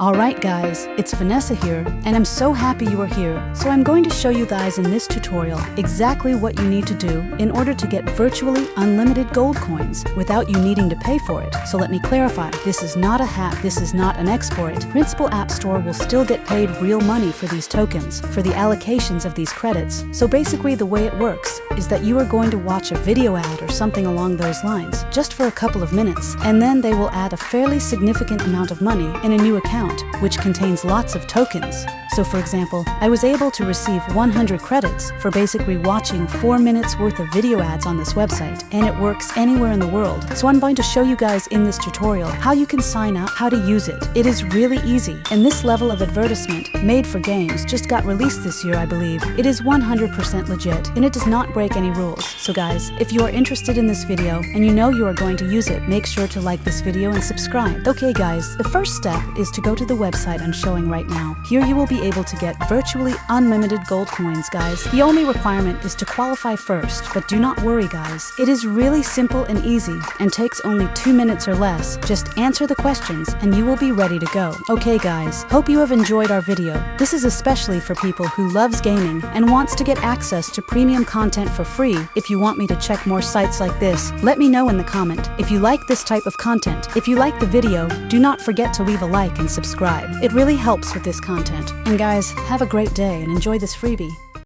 Alright guys, it's Vanessa here, and I'm so happy you are here. So I'm going to show you guys in this tutorial exactly what you need to do in order to get virtually unlimited gold coins without you needing to pay for it. So let me clarify, this is not a hack, this is not an exploit. Principal App Store will still get paid real money for these tokens, for the allocations of these credits. So basically the way it works is that you are going to watch a video ad or something along those lines, just for a couple of minutes, and then they will add a fairly significant amount of money in a new account, which contains lots of tokens. So for example, I was able to receive 100 credits for basically watching 4 minutes worth of video ads on this website, and it works anywhere in the world. So I'm going to show you guys in this tutorial how you can sign up, how to use it. It is really easy, and this level of advertisement, made for games, just got released this year, I believe. It is 100% legit, and it does not break any rules. So guys, if you are interested in this video, and you know you are going to use it, make sure to like this video and subscribe. Okay guys, the first step is to go to the website I'm showing right now. Here you will be able to get virtually unlimited gold coins, guys. The only requirement is to qualify first, but do not worry guys. It is really simple and easy, and takes only 2 minutes or less. Just answer the questions and you will be ready to go. Okay guys, hope you have enjoyed our video. This is especially for people who loves gaming and wants to get access to premium content for free. If you want me to check more sites like this, let me know in the comment. If you like this type of content, if you like the video, do not forget to leave a like and subscribe. It really helps with this content. And guys, have a great day and enjoy this freebie.